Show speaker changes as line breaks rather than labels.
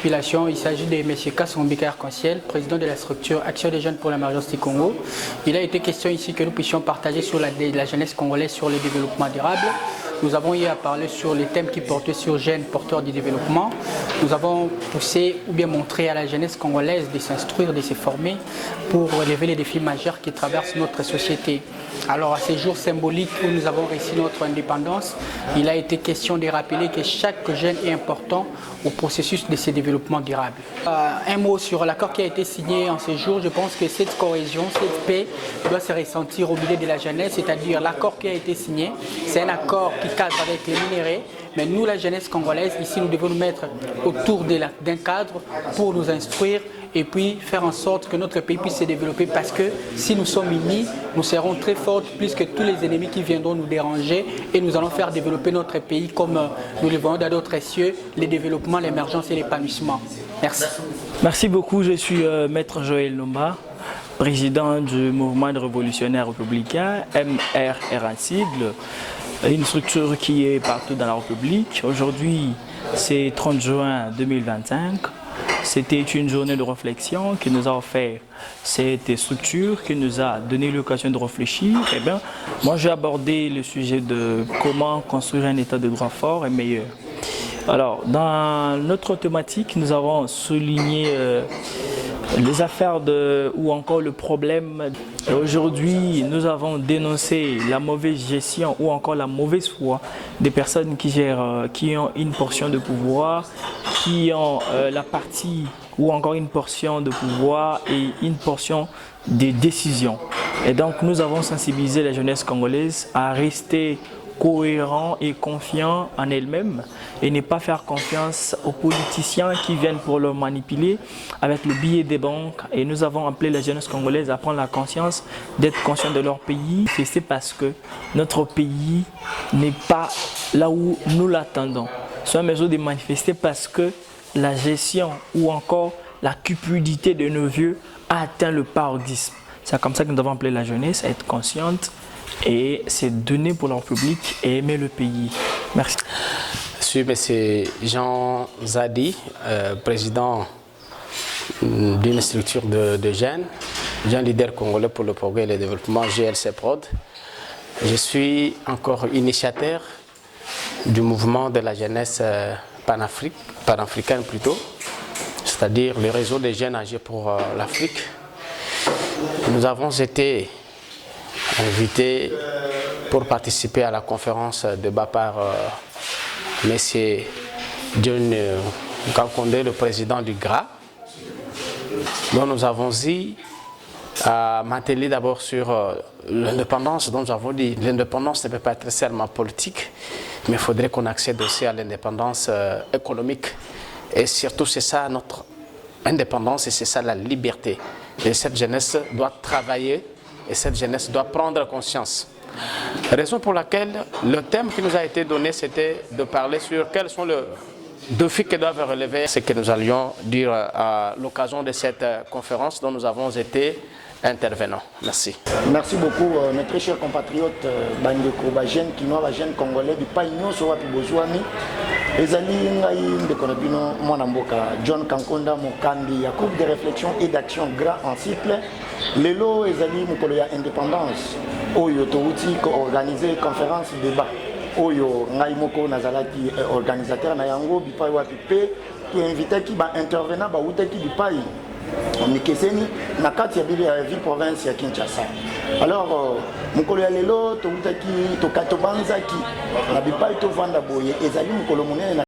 population. Il s'agit de M. Kassombika Arc-en-Ciel, président de la structure Action des jeunes pour l'émergence du Congo. Il a été question ici que nous puissions partager sur la jeunesse congolaise sur le développement durable. Nous avons eu à parler sur les thèmes qui portaient sur jeunes porteurs du développement. Nous avons poussé ou bien montré à la jeunesse congolaise de s'instruire, de se former pour relever les défis majeurs qui traversent notre société. Alors à ces jours symboliques où nous avons réussi notre indépendance, il a été question de rappeler que chaque jeune est important au processus de ce développement durable. Un mot sur l'accord qui a été signé en ces jours. Je pense que cette cohésion, cette paix doit se ressentir au milieu de la jeunesse, c'est-à-dire l'accord qui a été signé, c'est un accord qui cadre avec les minéraux. Mais nous, la jeunesse congolaise, ici, nous devons nous mettre autour d'un cadre pour nous instruire et puis faire en sorte que notre pays puisse se développer, parce que si nous sommes unis, nous serons très forts plus que tous les ennemis qui viendront nous déranger, et nous allons faire développer notre pays comme nous le voyons dans d'autres cieux, le développement, l'émergence et l'épanouissement. Merci.
Merci beaucoup, je suis Maître Joël Lomba, président du mouvement révolutionnaire républicain MRR, une structure qui est partout dans la République. Aujourd'hui, c'est 30 juin 2025. C'était une journée de réflexion qui nous a offert cette structure, qui nous a donné l'occasion de réfléchir. Eh bien, moi, j'ai abordé le sujet de comment construire un état de droit fort et meilleur. Alors, dans notre thématique, nous avons souligné les affaires ou encore le problème. Aujourd'hui, nous avons dénoncé la mauvaise gestion ou encore la mauvaise foi des personnes qui gèrent, qui ont une portion de pouvoir, qui ont la partie ou encore une portion de pouvoir et une portion de décision. Et donc, nous avons sensibilisé la jeunesse congolaise à rester cohérent et confiant en elle-même et ne pas faire confiance aux politiciens qui viennent pour le manipuler avec le billet des banques. Et nous avons appelé la jeunesse congolaise à prendre la conscience d'être conscient de leur pays. Et c'est parce que notre pays n'est pas là où nous l'attendons. C'est une mesure de manifester parce que la gestion ou encore la cupidité de nos vieux a atteint le paroxysme. C'est comme ça que nous devons appeler la jeunesse à être consciente et c'est donner pour leur public et aimer le pays. Merci.
Je suis M. Jean Zadi, président d'une structure de jeunes, jeune leader congolais pour le progrès et le développement, GLC Prod. Je suis encore initiateur du mouvement de la jeunesse panafricaine plutôt, c'est-à-dire le réseau des jeunes âgés pour l'Afrique. Nous avons été invités pour participer à la conférence de par M. John Kankonde, le président du GRA, dont nous avons dit à m'atteler d'abord sur l'indépendance, dont nous avons dit l'indépendance ne peut pas être seulement politique, mais il faudrait qu'on accède aussi à l'indépendance économique. Et surtout, c'est ça notre indépendance et c'est ça la liberté. Et cette jeunesse doit travailler et cette jeunesse doit prendre conscience. Raison pour laquelle le thème qui nous a été donné, c'était de parler sur quels sont les défis que doivent relever. Ce que nous allions dire à l'occasion de cette conférence dont nous avons été intervenants. Merci.
Merci beaucoup, mes très chers compatriotes, Bandeko, Bajen, Kinois, Bajen, Congolais, du Paignon, Sowapi Bozouami, Ezali Ngaï, Ndekonabino, Mwanamboka, John Kankonda, Mokandi, à groupe de réflexion et d'action grand en cycle. Lelo, Ezali, Mukoloya Indépendance, Oyo Touti, organisé conférence débat. Oyo, Ngaï Moko, Nazalaki, organisateur, Nayango, Bipai Wapipe, qui invité qui va intervenir, Baouteki Bipai. Mikeseni na kati ya bili ya province ya Kinshasa. Alors mukolo ya lelo to utaki to katobanzaki na bipai to vanda boye ezali mukolo munene.